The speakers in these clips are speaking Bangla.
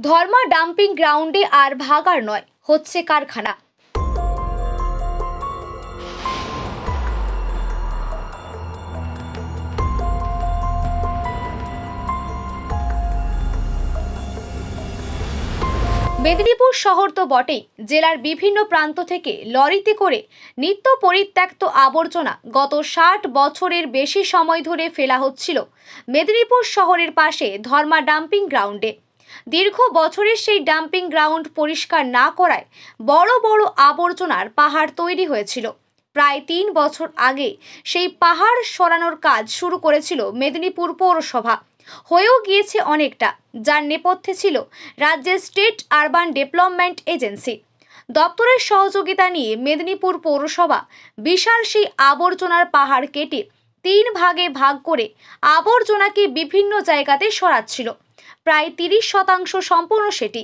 ধর্মা ডাম্পিং গ্রাউন্ডে আর ভাগার নয়, হচ্ছে কারখানা। মেদিনীপুর শহর তো বটেই, জেলার বিভিন্ন প্রান্ত থেকে লরিতে করে নিত্য পরিত্যক্ত আবর্জনা গত 60 বছরের বেশি সময় ধরে ফেলা হচ্ছিল মেদিনীপুর শহরের পাশে ধর্মা ডাম্পিং গ্রাউন্ডে। দীর্ঘ বছরের সেই ডাম্পিং গ্রাউন্ড পরিষ্কার না করায় বড় বড় আবর্জনার পাহাড় তৈরি হয়েছিল। প্রায় 3 বছর আগে সেই পাহাড় সরানোর কাজ শুরু করেছিল মেদিনীপুর পৌরসভা। হয়েও গিয়েছে অনেকটা, যার নেপথ্যে ছিল রাজ্যের স্টেট আরবান ডেভেলপমেন্ট এজেন্সি দপ্তরের সহযোগিতা নিয়ে মেদিনীপুর পৌরসভা বিশাল সেই আবর্জনার পাহাড় কেটে 3 ভাগে ভাগ করে আবর্জনাকে বিভিন্ন জায়গাতে সরাচ্ছিল। প্রায় 30% সম্পূর্ণ সেটি।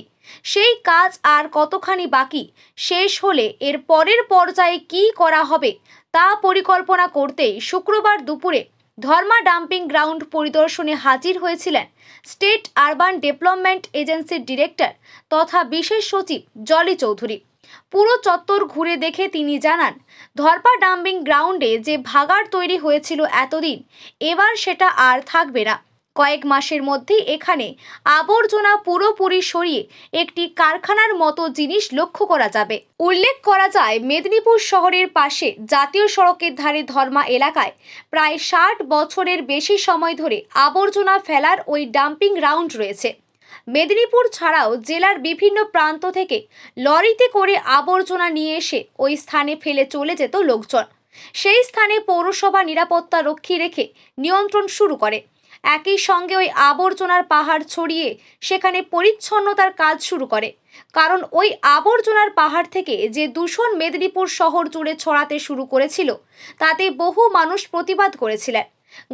সেই কাজ আর কতখানি বাকি, শেষ হলে এর পরের পর্যায়ে কী করা হবে তা পরিকল্পনা করতেই শুক্রবার দুপুরে ধর্মা ডাম্পিং গ্রাউন্ড পরিদর্শনে হাজির হয়েছিলেন স্টেট আরবান ডেভেলপমেন্ট এজেন্সির ডিরেক্টর তথা বিশেষ সচিব জলি চৌধুরী। পুরো চত্বর ঘুরে দেখে তিনি জানান, ধর্মা ডাম্পিং গ্রাউন্ডে যে ভাগাড় তৈরি হয়েছিল এতদিন, এবার সেটা আর থাকবে না। কয়েক মাসের মধ্যেই এখানে আবর্জনা পুরোপুরি সরিয়ে একটি কারখানার মতো জিনিস লক্ষ্য করা যাবে। উল্লেখ করা যায়, মেদিনীপুর শহরের পাশে জাতীয় সড়কের ধারে ধর্মা এলাকায় প্রায় 60 বছরের বেশি সময় ধরে আবর্জনা ফেলার ওই ডাম্পিং গ্রাউন্ড রয়েছে। মেদিনীপুর ছাড়াও জেলার বিভিন্ন প্রান্ত থেকে লরিতে করে আবর্জনা নিয়ে এসে ওই স্থানে ফেলে চলে যেত লোকজন। সেই স্থানে পৌরসভা নিরাপত্তা রক্ষী রেখে নিয়ন্ত্রণ শুরু করে। একই সঙ্গে ওই আবর্জনার পাহাড় ছড়িয়ে সেখানে পরিচ্ছন্নতার কাজ শুরু করে। কারণ ওই আবর্জনার পাহাড় থেকে যে দূষণ মেদিনীপুর শহর জুড়ে ছড়াতে শুরু করেছিল, তাতে বহু মানুষ প্রতিবাদ করেছিলেন।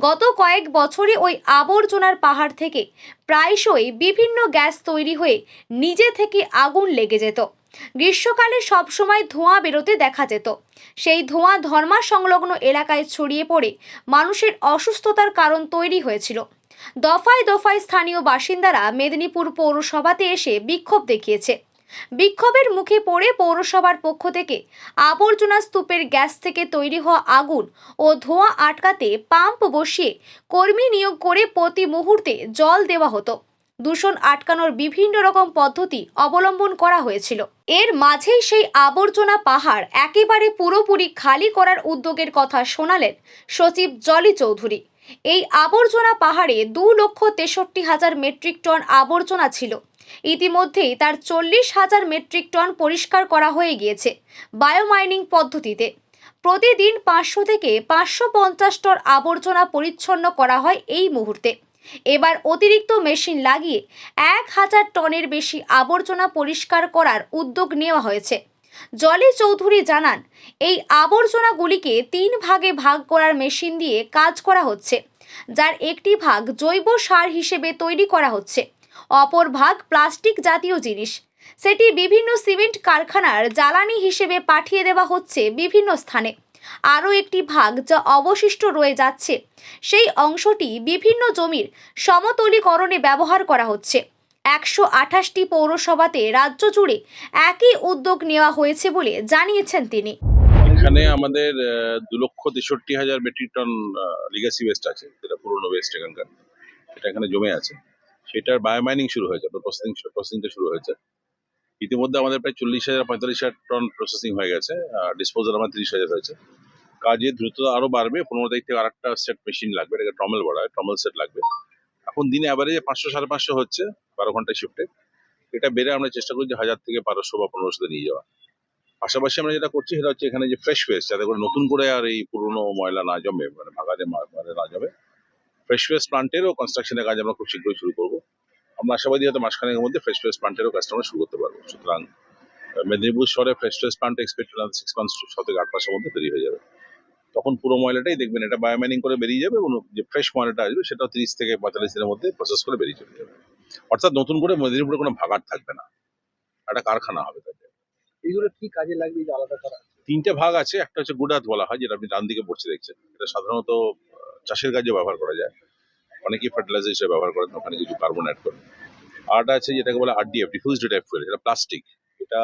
গত কয়েক বছরে ওই আবর্জনার পাহাড় থেকে প্রায়শই বিভিন্ন গ্যাস তৈরি হয়ে নিজে থেকে আগুন লেগে যেত। গ্রীষ্মকালে সবসময় ধোঁয়া বেরোতে দেখা যেত। সেই ধোঁয়া ধর্মা সংলগ্ন এলাকায় ছড়িয়ে পড়ে মানুষের অসুস্থতার কারণ তৈরি হয়েছিল। দফায় দফায় স্থানীয় বাসিন্দারা মেদিনীপুর পৌরসভাতে এসে বিক্ষোভ দেখিয়েছে। বিক্ষোভের মুখে পড়ে পৌরসভার পক্ষ থেকে আবর্জনা স্তূপের গ্যাস থেকে তৈরি হওয়া আগুন ও ধোঁয়া আটকাতে পাম্প বসিয়ে কর্মী নিয়োগ করে প্রতি মুহূর্তে জল দেওয়া হতো। দূষণ আটকানোর বিভিন্ন রকম পদ্ধতি অবলম্বন করা হয়েছিল। এর মাঝেই সেই আবর্জনা পাহাড় একেবারে পুরোপুরি খালি করার উদ্যোগের কথা শোনালেন সচিব জলি চৌধুরী। এই আবর্জনা পাহাড়ে 2,63,000 মেট্রিক টন আবর্জনা ছিল। ইতিমধ্যেই তার 40,000 মেট্রিক টন পরিষ্কার করা হয়ে গিয়েছে বায়োমাইনিং পদ্ধতিতে। প্রতিদিন 500 থেকে 550 টন আবর্জনা পরিচ্ছন্ন করা হয় এই মুহূর্তে। এবার অতিরিক্ত মেশিন লাগিয়ে 1,000 টনের বেশি আবর্জনা পরিষ্কার করার উদ্যোগ নেওয়া হয়েছে। জলি চৌধুরী জানান, এই আবর্জনাগুলিকে 3 ভাগে ভাগ করার মেশিন দিয়ে কাজ করা হচ্ছে, যার একটি ভাগ জৈব সার হিসেবে তৈরি করা হচ্ছে, অপর ভাগ প্লাস্টিক জাতীয় জিনিস। সেটি বিভিন্ন সিমেন্ট কারখানার জ্বালানি হিসেবে পাঠিয়ে দেওয়া হচ্ছে বিভিন্ন স্থানে। আরও একটি ভাগ যা অবশিষ্ট রয়ে যাচ্ছে, সেই অংশটি বিভিন্ন জমির সমতলীকরণে ব্যবহার করা হচ্ছে। 128টি পৌরসভাতে রাজ্য জুড়ে একই উদ্যোগ নেওয়া হয়েছে বলে জানিয়েছেন তিনি। এখানে আমাদের 2,63,000 মেট্রিক টন লিগ্যাসি ওয়েস্ট আছে, যেটা পুরোনো ওয়েস্ট এখানকার, সেটা এখানে জমে আছে। সেটার বায়োমাইনিং শুরু হয়েছে, প্রসেসিংটা শুরু হয়েছে। ইতিমধ্যে আমাদের প্রায় 40,000-45,000 টন প্রসেসিং হয়ে গেছে, ডিসপোজাল আমার 30,000 হয়েছে। কাজের দ্রুততা আরো বাড়বে। 15 তারিখ থেকে আরেকটা সেট মেশিন লাগবে, এটাকে ট্রমেল বলা হয়, ট্রমেল সেট লাগবে। এখন দিনে অ্যাভারেজে 500-550 হচ্ছে 12 ঘন্টায় শিফটে। এটা বেড়ে আমরা চেষ্টা করছি 1,000 থেকে 1,200 বা 1,500 নিয়ে যাওয়া। পাশাপাশি আমরা যেটা করছি সেটা হচ্ছে এখানে যে ফ্রেশ ওয়েস্ট, যাতে করে নতুন করে আর এই পুরোনো ময়লা না জমে, মানে ভাগাড়ে না জমে, ফ্রেশ ওয়েস্ট প্লান্টেরও কনস্ট্রাকশনের কাজ আমরা খুব শীঘ্রই শুরু করবো। আমরা আশাবাদী হয়তো মাসখানেকের মধ্যে ফ্রেশ ওয়েস্ট প্লান্টেরও কাজটা আমরা শুরু করতে পারবো। সুতরাং মেদিনীপুর শহরে fresh West plant expect 6 months 7 থেকে 8 মাসের মধ্যে তৈরি হয়ে যাবে। তখন পুরো ময়লাটাই দেখবেন এটা বায়োমাইনিং করে বেরিয়ে যাবে এবং যে ফ্রেশ ময়লাটা আসবে সেটা 30 থেকে 45 দিনের মধ্যে প্রসেস করে বেরিয়ে চলে যাবে। অর্থাৎ নতুন করে মেদিনীপুরে কোনো ভাগাড় থাকবে না, একটা কারখানা হবে তাদের। এইগুলো কি কাজে লাগবে যে আলাদা করা? 3টে ভাগ আছে। একটা হচ্ছে গুডাত বলা হয়, যেটা আপনি ডান দিকে পড়ছে দেখছেন। এটা সাধারণত চাষের কাজে ব্যবহার করা যায়, অনেকেই ফার্টিলাইজার হিসেবে ব্যবহার করেন, ওখানে কিছু কার্বন অ্যাড করেন। আরেকটা আছে যেটাকে বলে আরডিএফ, ডিফিউজ ডিটাইপ ফুয়েল, এটা প্লাস্টিক। এটা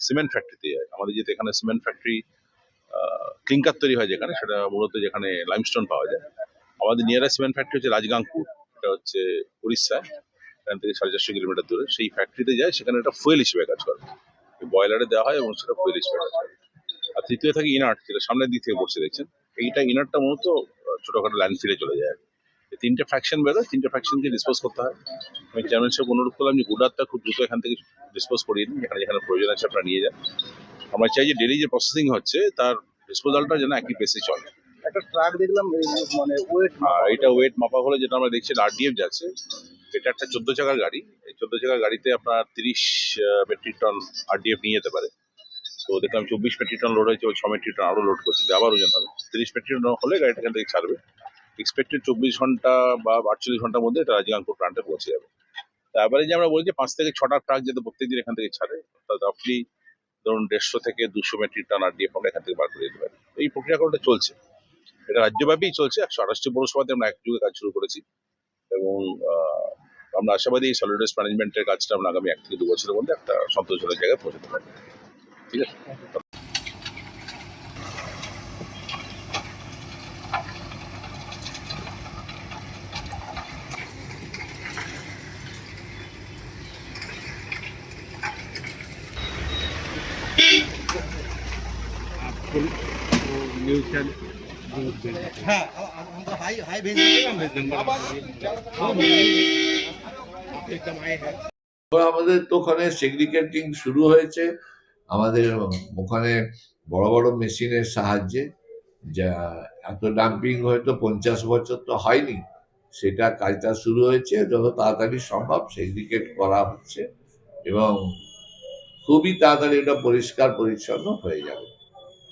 সিমেন্ট ফ্যাক্টরিতে যায়। আমাদের যেহেতু এখানে সিমেন্ট ফ্যাক্টরি, ক্লিঙ্কার তৈরি হয় যেখানে, সেটা মূলত যেখানে লাইমস্টোন পাওয়া যায়। আমাদের নিয়ারেস্ট সিমেন্ট ফ্যাক্টরি হচ্ছে রাজগাংপুর, এটা হচ্ছে উড়িষ্যায়, এখান থেকে 450 কিলোমিটার দূরে। সেই ফ্যাক্টরিতে যায়, সেখানে একটা ফুয়েল হিসেবে কাজ করে, বয়লারে দেওয়া হয় এবং সেটা ফুয়েল হিসেবে কাজ করে। আর তৃতীয় থাকে ইনার্ট, যেটা সামনের দিক থেকে পড়ছে দেখছেন। এইটা ইনার্টটা মূলত ছোটখাটো ল্যান্ডফিলে চলে যায়। এই তিনটে ফ্র্যাকশন বেরোয়, তিনটে ফ্র্যাকশনকে ডিসপোজ করতে হয়। আমি চেয়ারম্যান সাহেব অনুরোধ করলাম যে গুডারটা খুব দ্রুত এখান থেকে ডিসপোজ করিয়ে দিন, যেখানে যেখানে প্রয়োজন আছে আপনারা নিয়ে যান। আমরা চাই যে ডেলি যে প্রসেসিং হচ্ছে তার ডিসপোজালটা যেন একই বেসে চলে। একটা ট্রাক দেখলাম মানে ওয়েট এটা ওয়েট মাপা হলে যেটা আমরা দেখছি আরডিএফ যাচ্ছে, এটা একটা 14 চাকার গাড়ি। এই 14 চাকার গাড়িতে আপনার 30 মেট্রিক টন আরডিএফ নিয়ে যেতে পারে। তো দেখলাম 24 মেট্রিক টন লোড হয়েছে, ওই 6 মেট্রিক টন আরো লোড করছে, আবার ওজন হবে 30 মেট্রিক টন হলে গাড়িটা এখান থেকে ছাড়বে। এক্সপেক্টেড 24 ঘন্টা বা 48 ঘন্টার মধ্যে এটা রাজগাংপুর প্লান্টে পৌঁছে যাবে। তারপরে যে আমরা বলছি 5 থেকে 6টা ট্রাক যাতে প্রত্যেকদিন এখান থেকে ছাড়ে, অর্থাৎ রাফলি ধরুন 150 থেকে 200 মেট্রিক টন আরডিএফ আমরা এখান থেকে বার করে দিতে পারি। এই প্রক্রিয়াকরণটা চলছে, এটা রাজ্যব্যাপী চলছে। 128টি পৌরসভাতে আমরা একযোগে কাজ শুরু করেছি এবং আমরা আশাবাদী এই সলিড ওয়েস্ট ম্যানেজমেন্টের কাজটা আমরা আগামী 1 থেকে 2 বছরের মধ্যে একটা সন্তোষজনক জায়গায় পৌঁছাতে পারবো। ঠিক আছে। हाँ हम तो हाई हाई भेज देंगे हम भेज देंगे एकदम आए हैं এবার আমাদের তো ওখানে সেগ্রিগেটিং শুরু হয়েছে আমাদের ওখানে বড় বড় মেশিনের সাহায্যে। যা এত ডাম্পিং হয়তো 50 বছর তো হয়নি, সেটা কাজটা শুরু হয়েছে, যত তাড়াতাড়ি সম্ভব সেগ্রিগেট করা হচ্ছে এবং খুবই তাড়াতাড়ি ওটা পরিষ্কার পরিচ্ছন্ন হয়ে যাবে।